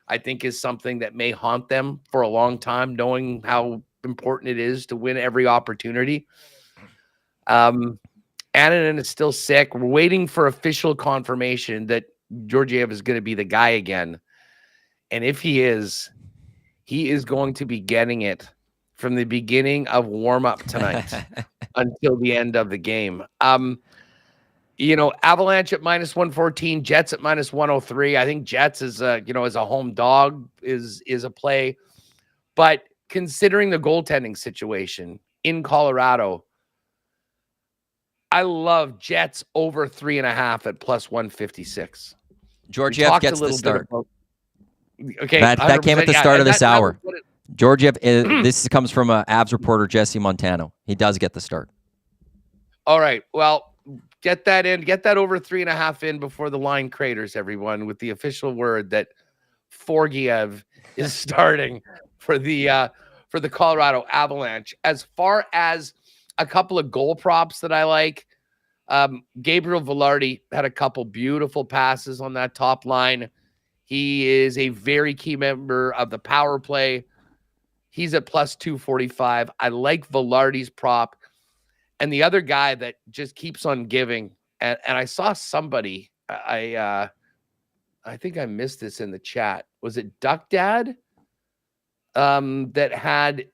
I think, is something that may haunt them for a long time, knowing how important it is to win every opportunity. Ananen is still sick. We're waiting for official confirmation that Georgiev is going to be the guy again. And if he is going to be getting it from the beginning of warm-up tonight until the end of the game. Avalanche at -114, Jets at -103. I think Jets is as a home dog is a play. But considering the goaltending situation in Colorado, I love Jets over 3.5 at plus 156. Georgiev gets the start. Okay, that came at the start of this hour. Georgiev, this comes from Avs reporter Jesse Montano. He does get the start. All right, well, get that in. Get that over 3.5 in before the line craters, everyone, with the official word that Forgiev is starting for the Colorado Avalanche. As far as a couple of goal props that I like, Gabriel Velarde had a couple beautiful passes on that top line. He is a very key member of the power play. He's at plus 245. I like Velarde's prop. And the other guy that just keeps on giving, and I saw somebody, I think I missed this in the chat. Was it Duck Dad? That had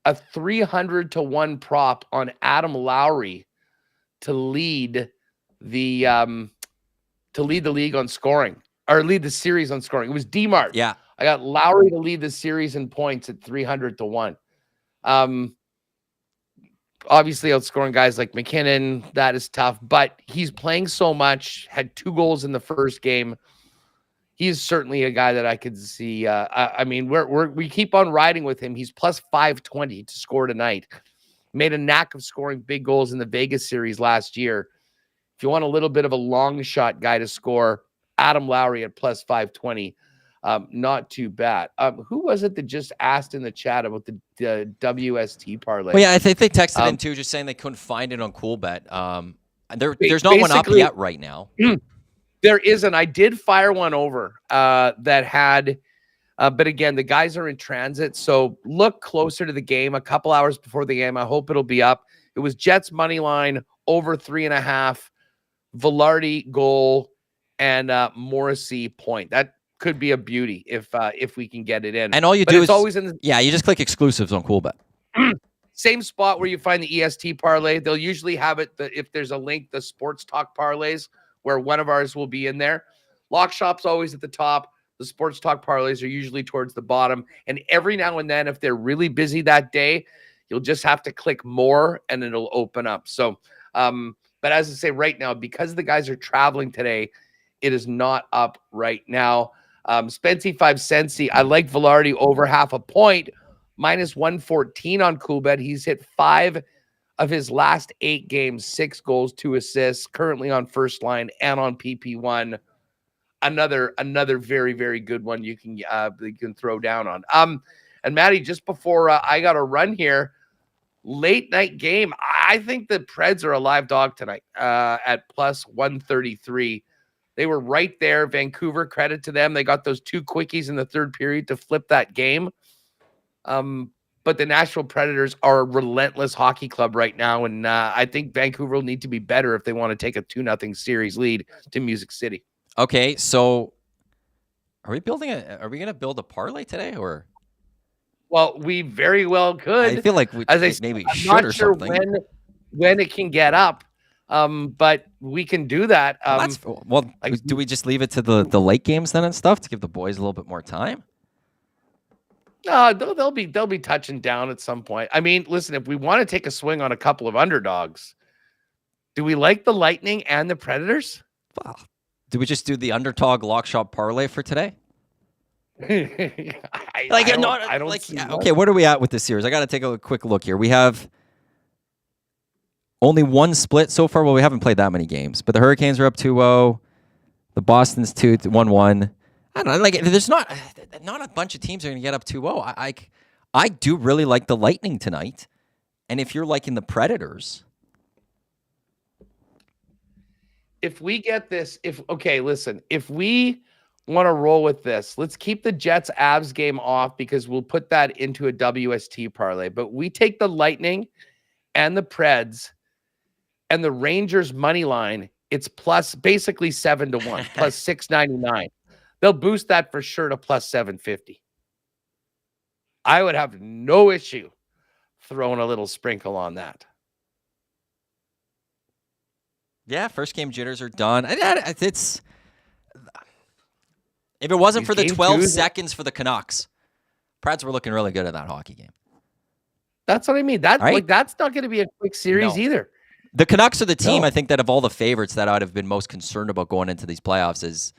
a 300-1 prop on Adam Lowry to lead the league on scoring, or lead the series on scoring. It was D-Mart. Yeah. I got Lowry to lead the series in points at 300-1. Obviously outscoring guys like McKinnon, that is tough, but he's playing so much, had 2 goals in the first game. He's certainly a guy that I could see. I mean, we keep on riding with him. He's plus 520 to score tonight. Made a knack of scoring big goals in the Vegas series last year. If you want a little bit of a long shot guy to score, Adam Lowry at plus 520. Not too bad. Who was it that just asked in the chat about the WST parlay? Well, yeah, I think they texted in too, just saying they couldn't find it on Coolbet. There's not one up yet right now. There isn't. I did fire one over that had, but again, the guys are in transit, so look closer to the game, a couple hours before the game. I hope it'll be up. It was Jets money line over 3.5, Velarde goal, and Morrissey point. That could be a beauty if we can get it in. And all you do is always in you just click exclusives on Coolbet. Same spot where you find the EST parlay. They'll usually have it if there's a link, the sports talk parlays, where one of ours will be in there. Lock Shop's always at the top. The sports talk parlays are usually towards the bottom. And every now and then, if they're really busy that day, you'll just have to click more and it'll open up. So, but as I say right now, because the guys are traveling today, it is not up right now. Spency 5 Sensi, I like Velarde over 0.5 point, minus 114 on Coolbet. He's hit 5 of his last 8 games, 6 goals, 2 assists, currently on first line and on PP1. Another very, very good one you can throw down on. And Maddie, just before I got to run here, late night game. I think the Preds are a live dog tonight at plus 133. They were right there. Vancouver, credit to them. They got those 2 quickies in the third period to flip that game. But the Nashville Predators are a relentless hockey club right now, and I think Vancouver will need to be better if they want to take a 2-0 series lead to Music City. Okay, so are we going to build a parlay today, or? Well, we very well could. I feel like maybe should or something. I'm not sure when it can get up, but we can do that. Do we just leave it to the late games then and stuff to give the boys a little bit more time? No, they'll be touching down at some point. I mean, listen, if we want to take a swing on a couple of underdogs, do we like the Lightning and the Predators? Well, do we just do the underdog lock shop parlay for today? I don't see okay, where are we at with this series? I got to take a quick look here. We have only 1 split so far. Well, we haven't played that many games, but the Hurricanes are up 2-0. The Boston's 1-1. I don't know. There's not a bunch of teams are going to get up 2-0. I do really like the Lightning tonight, and if you're liking the Predators, if we get this, if we want to roll with this, let's keep the Jets Avs game off because we'll put that into a WST parlay. But we take the Lightning and the Preds and the Rangers money line. It's plus basically 7-1, plus 699. They'll boost that for sure to plus 750. I would have no issue throwing a little sprinkle on that. Yeah, first game jitters are done. It's if it wasn't for the 12 seconds for the Canucks, Preds were looking really good at that hockey game. That's what I mean. That's not going to be a quick series either. The Canucks are the team, No. I think, that of all the favorites that I'd have been most concerned about going into these playoffs is,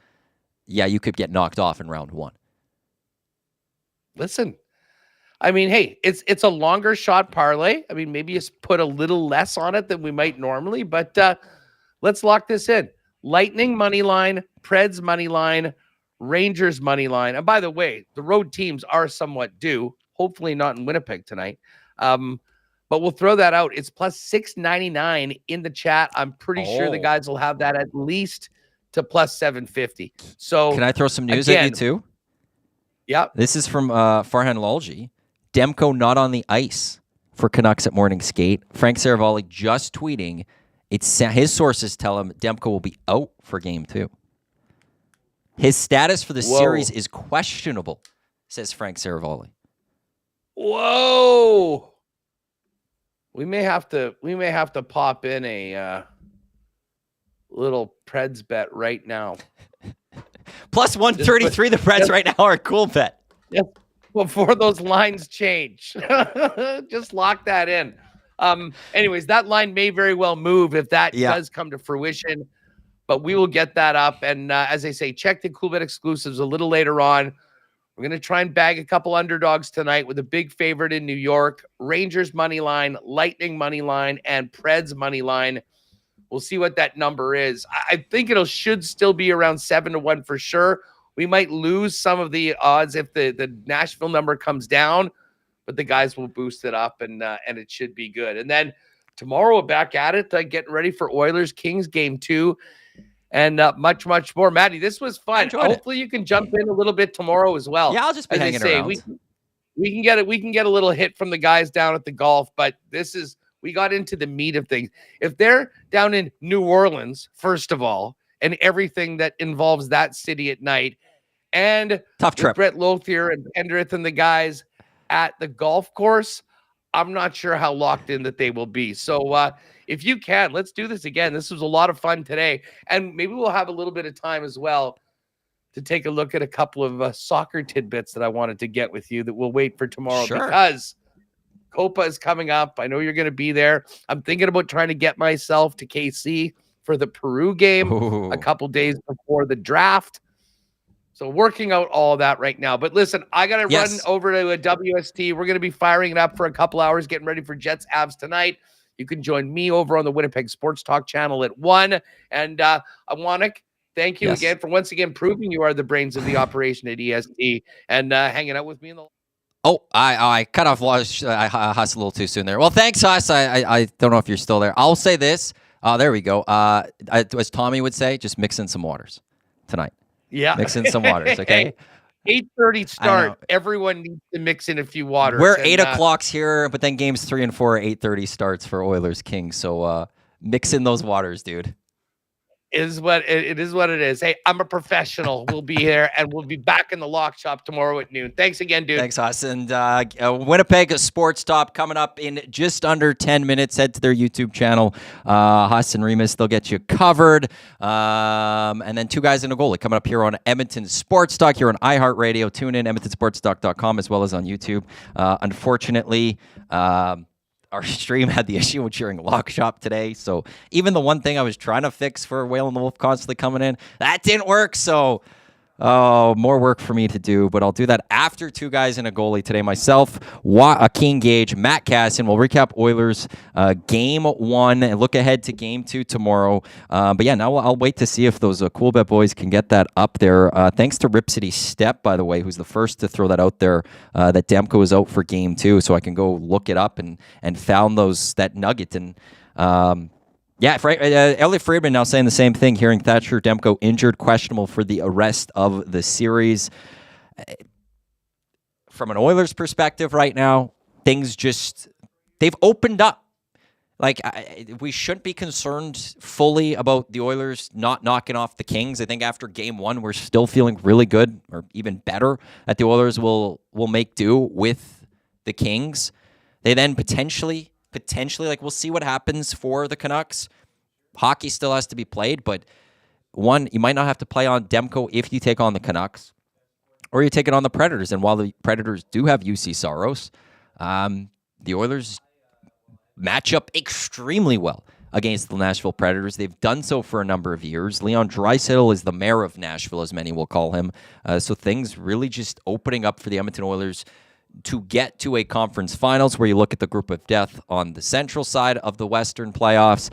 yeah, you could get knocked off in round one. Listen, I mean, hey, it's a longer shot parlay. I mean, maybe you put a little less on it than we might normally, but let's lock this in. Lightning money line, Preds money line, Rangers money line. And by the way, the road teams are somewhat due. Hopefully not in Winnipeg tonight. But we'll throw that out. It's plus 699 in the chat. I'm pretty sure the guys will have that at least to plus 750. So can I throw some news at you too? Yeah. This is from Farhan Lalji. Demko not on the ice for Canucks at morning skate. Frank Saravalli just tweeting. His sources tell him Demko will be out for game 2. His status for the series is questionable, says Frank Saravalli. Whoa. We may have to pop in a little Preds bet right now. Plus 133 the Preds right now are a cool bet. Yeah, before those lines change. Just lock that in. Anyways, that line may very well move if that does come to fruition, but we will get that up. And as I say, check the Coolbet exclusives a little later on. We're going to try and bag a couple underdogs tonight with a big favorite in New York, Rangers money line, Lightning money line, and Preds money line. We'll see what that number is. I think should still be around 7-1 for sure. We might lose some of the odds if the Nashville number comes down, but the guys will boost it up, and it should be good. And then tomorrow we're back at it, getting ready for Oilers Kings game 2. And much, much more. Maddie, this was fun. Hopefully you can jump in a little bit tomorrow as well. Yeah, I'll just be hanging around. We can get it. We can get a little hit from the guys down at the golf, but we got into the meat of things. If they're down in New Orleans, first of all, and everything that involves that city at night, and tough trip, Brett Lothier and Pendrith and the guys at the golf course, I'm not sure how locked in that they will be. So if you can, let's do this again. This was a lot of fun today. And maybe we'll have a little bit of time as well to take a look at a couple of soccer tidbits that I wanted to get with you that we'll wait for tomorrow because Copa is coming up. I know you're going to be there. I'm thinking about trying to get myself to KC for the Peru game a couple days before the draft. So working out all of that right now. But listen, I got to run over to a WST. We're going to be firing it up for a couple hours, getting ready for Jets Avs tonight. You can join me over on the Winnipeg Sports Talk channel at 1. And Iwanyk, thank you again for once again proving you are the brains of the operation at EST and hanging out with me in the. Oh, I cut off. I Huss a little too soon there. Well, thanks, Huss. I don't know if you're still there. I'll say this. There we go. As Tommy would say, just mix in some waters tonight. Yeah. Mix in some waters, okay? 8:30 start. Everyone needs to mix in a few waters. We're 8 o'clock's here, but then games 3 and 4 are 8:30 starts for Oilers Kings. So mix in those waters, dude. It is what it is. Hey, I'm a professional. We'll be here, and we'll be back in the lock shop tomorrow at noon. Thanks again, dude. Thanks, Huss. And Winnipeg Sports Stop coming up in just under 10 minutes. Head to their YouTube channel. Huss and Remus, they'll get you covered. And then Two Guys and a Goalie coming up here on Edmonton Sports Talk, here on iHeartRadio. Tune in, EdmontonSportsTalk.com, as well as on YouTube. Unfortunately, our stream had the issue with during lock shop today. So even the one thing I was trying to fix for Whale and the Wolf constantly coming in, that didn't work. So more work for me to do, but I'll do that after Two Guys and a Goalie today. Myself, King Gage, Matt Casson. We'll recap Oilers game 1 and look ahead to game 2 tomorrow. But yeah, now I'll wait to see if those Coolbet boys can get that up there. Thanks to Rip City Step, by the way, who's the first to throw that out there, that Demko is out for game 2. So I can go look it up and found that nugget. And yeah, Elliot Friedman now saying the same thing, hearing Thatcher Demko injured, questionable for the rest of the series. From an Oilers perspective right now, things they've opened up. Like, we shouldn't be concerned fully about the Oilers not knocking off the Kings. I think after game 1, we're still feeling really good, or even better, that the Oilers will make do with the Kings. They then potentially, like, we'll see what happens for the Canucks. Hockey still has to be played, but one, you might not have to play on Demko if you take on the Canucks, or you take it on the Predators. And while the Predators do have UC Saros, the Oilers match up extremely well against the Nashville Predators. They've done so for a number of years. Leon Draisaitl is the mayor of Nashville, as many will call him. So things really just opening up for the Edmonton Oilers to get to a conference finals, where you look at the group of death on the central side of the Western playoffs.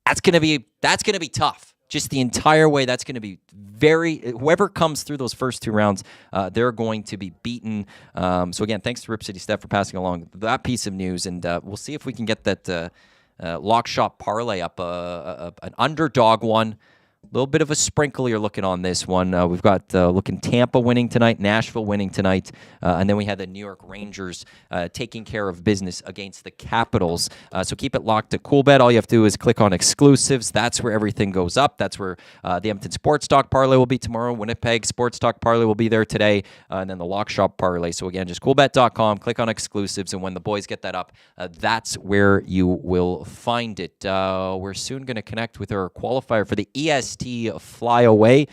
That's going to be tough. Just the entire way, that's going to be whoever comes through those first two rounds, they're going to be beaten. So again, thanks to Rip City Steph for passing along that piece of news, and we'll see if we can get that lock shop parlay up, an underdog one. A little bit of a sprinkle you're looking on this one. We've got looking Tampa winning tonight, Nashville winning tonight, and then we had the New York Rangers taking care of business against the Capitals. So keep it locked to Coolbet. All you have to do is click on exclusives. That's where everything goes up. That's where the Edmonton Sports Talk Parlay will be tomorrow. Winnipeg Sports Talk Parlay will be there today, and then the Lock Shop Parlay. So again, just coolbet.com, click on exclusives, and when the boys get that up, that's where you will find it. We're soon going to connect with our qualifier for the EST Flyaway.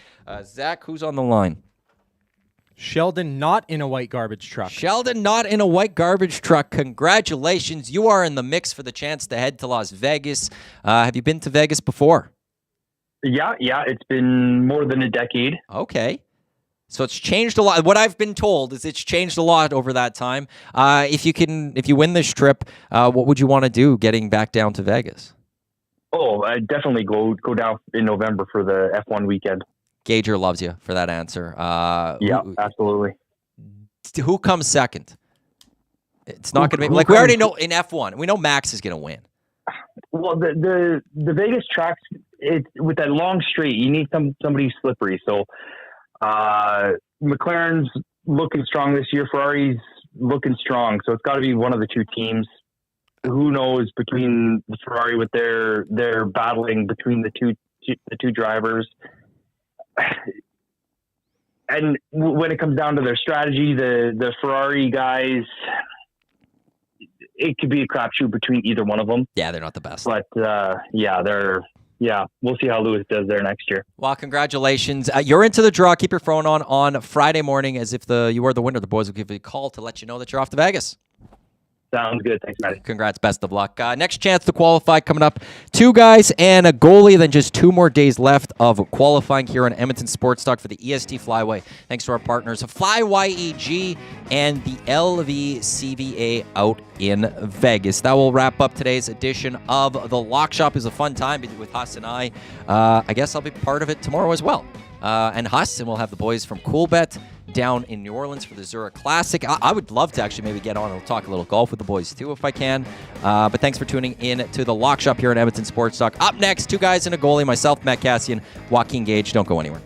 Zach, who's on the line? Sheldon, not in a white garbage truck. Sheldon, not in a white garbage truck. Congratulations. You are in the mix for the chance to head to Las Vegas. Have you been to Vegas before? Yeah. It's been more than a decade. Okay. So it's changed a lot. What I've been told is it's changed a lot over that time. If you win this trip, what would you want to do getting back down to Vegas? Oh, I definitely go down in November for the F1 weekend. Gager loves you for that answer. Yeah, absolutely. Who comes second? It's not going to be like we already know in F1. We know Max is going to win. Well, the Vegas tracks, with that long straight, you need somebody slippery. So McLaren's looking strong this year. Ferrari's looking strong. So it's got to be one of the two teams. Who knows between the Ferrari with their battling between the two drivers. And when it comes down to their strategy, the Ferrari guys, it could be a crapshoot between either one of them. Yeah, they're not the best. But we'll see how Lewis does there next year. Well, congratulations. You're into the draw. Keep your phone on Friday morning, as if you are the winner. The boys will give you a call to let you know that you're off to Vegas. Sounds good. Thanks, Matty. Congrats. Best of luck. Next chance to qualify coming up. 2 guys and a goalie. Then just 2 more days left of qualifying here on Edmonton Sports Talk for the EST Flyaway. Thanks to our partners, FlyYEG and the LVCVA out in Vegas. That will wrap up today's edition of The Lock Shop. It was a fun time with Huss and I. I guess I'll be part of it tomorrow as well. And Huss, and we'll have the boys from Coolbet down in New Orleans for the Zurich Classic. I would love to actually maybe get on and talk a little golf with the boys too if I can. But thanks for tuning in to the Lock Shop here in Edmonton Sports Talk. Up next, 2 guys and a goalie, myself, Matt Cassian, Joaquin Gage. Don't go anywhere.